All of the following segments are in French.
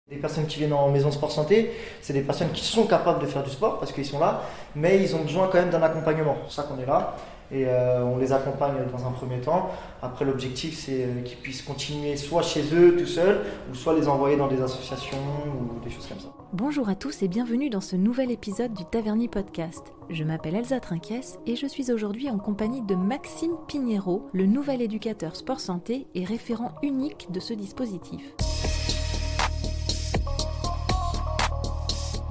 Des personnes qui viennent en maison sport santé, c'est des personnes qui sont capables de faire du sport parce qu'ils sont là, mais ils ont besoin quand même d'un accompagnement. C'est pour ça qu'on est là et on les accompagne dans un premier temps. Après, l'objectif, c'est qu'ils puissent continuer soit chez eux tout seuls ou soit les envoyer dans des associations ou des choses comme ça. Bonjour à tous et bienvenue dans ce nouvel épisode du Taverny Podcast. Je m'appelle Elsa Trinquès et je suis aujourd'hui en compagnie de Maxime Pignero, le nouvel éducateur sport santé et référent unique de ce dispositif.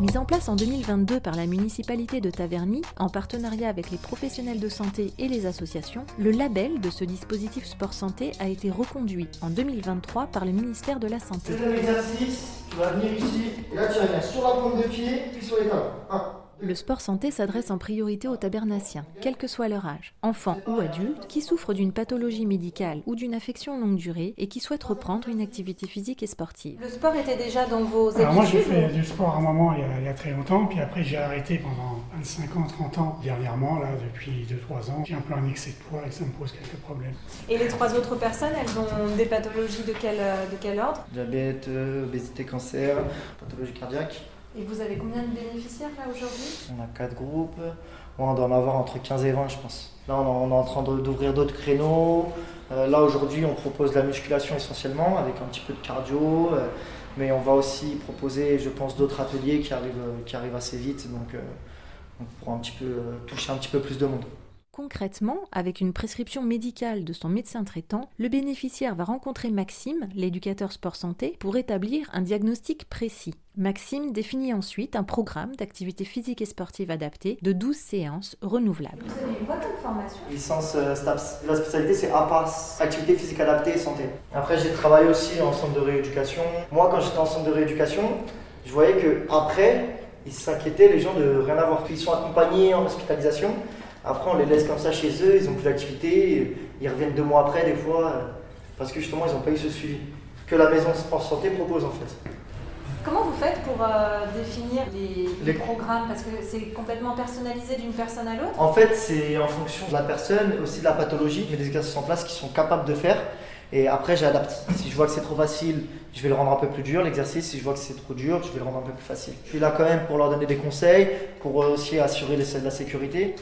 Mise en place en 2022 par la municipalité de Taverny, en partenariat avec les professionnels de santé et les associations, le label de ce dispositif sport santé a été reconduit en 2023 par le ministère de la Santé. Deuxième exercice, tu vas venir ici, et là tu vas venir sur la pointe de pied, puis sur les talons. Le sport santé s'adresse en priorité aux tabernaciens, quel que soit leur âge, enfants ou adultes, qui souffrent d'une pathologie médicale ou d'une affection longue durée et qui souhaitent reprendre une activité physique et sportive. Le sport était déjà dans vos habitudes? Alors moi j'ai fait du sport à un moment il y a très longtemps, puis après j'ai arrêté pendant 25 ans, 30 ans. Dernièrement, là, depuis 2-3 ans, j'ai un peu un excès de poids et ça me pose quelques problèmes. Et les trois autres personnes, elles ont des pathologies de quel ordre? Diabète, obésité, cancer, pathologie cardiaque. Et vous avez combien de bénéficiaires là aujourd'hui? On a 4 groupes, on doit en avoir entre 15 et 20 je pense. Là on est en train d'ouvrir d'autres créneaux. Là aujourd'hui on propose de la musculation essentiellement avec un petit peu de cardio. Mais on va aussi proposer je pense d'autres ateliers qui arrivent assez vite. Donc on pourra toucher un petit peu plus de monde. Concrètement, avec une prescription médicale de son médecin traitant, le bénéficiaire va rencontrer Maxime, l'éducateur sport santé, pour établir un diagnostic précis. Maxime définit ensuite un programme d'activité physique et sportive adaptée de 12 séances renouvelables. Vous avez une quoi comme formation? Licence STAPS. La spécialité c'est APAS, activité physique adaptée et santé. Après j'ai travaillé aussi en centre de rééducation. Moi quand j'étais en centre de rééducation, je voyais que après ils s'inquiétaient les gens de rien avoir. Ils sont accompagnés en hospitalisation. Après, on les laisse comme ça chez eux, ils n'ont plus d'activité, ils reviennent 2 mois après, des fois, parce que justement, ils n'ont pas eu ce suivi que la maison sport santé propose en fait. Comment vous faites pour définir les programmes? Parce que c'est complètement personnalisé d'une personne à l'autre. En fait, c'est en fonction de la personne, aussi de la pathologie. Il y a des exercices en place qui sont capables de faire. Et après, j'adapte. Si je vois que c'est trop facile, je vais le rendre un peu plus dur. L'exercice, si je vois que c'est trop dur, je vais le rendre un peu plus facile. Je suis là quand même pour leur donner des conseils, pour aussi assurer la sécurité.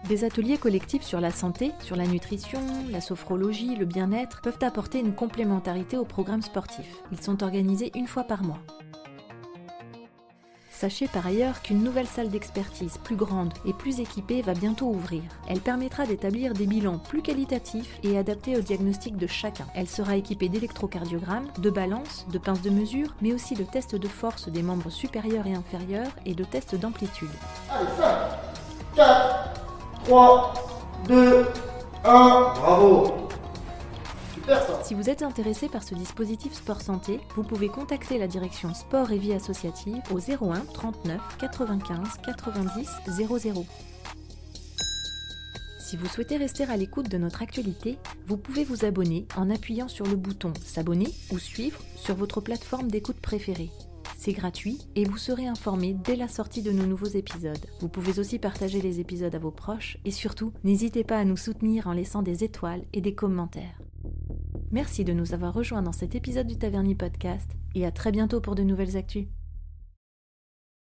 Des ateliers collectifs sur la santé, sur la nutrition, la sophrologie, le bien-être peuvent apporter une complémentarité au programme sportif. Ils sont organisés 1 fois par mois. Sachez par ailleurs qu'une nouvelle salle d'expertise plus grande et plus équipée va bientôt ouvrir. Elle permettra d'établir des bilans plus qualitatifs et adaptés au diagnostic de chacun. Elle sera équipée d'électrocardiogrammes, de balances, de pinces de mesure, mais aussi de tests de force des membres supérieurs et inférieurs et de tests d'amplitude. Allez, 5, 4, 3, 2, 1, bravo! Super ça! Si vous êtes intéressé par ce dispositif Sport Santé, vous pouvez contacter la direction Sport et Vie Associative au 01 39 95 90 00. Si vous souhaitez rester à l'écoute de notre actualité, vous pouvez vous abonner en appuyant sur le bouton S'abonner ou Suivre sur votre plateforme d'écoute préférée. C'est gratuit et vous serez informé dès la sortie de nos nouveaux épisodes. Vous pouvez aussi partager les épisodes à vos proches et surtout, n'hésitez pas à nous soutenir en laissant des étoiles et des commentaires. Merci de nous avoir rejoints dans cet épisode du Taverny Podcast et à très bientôt pour de nouvelles actus.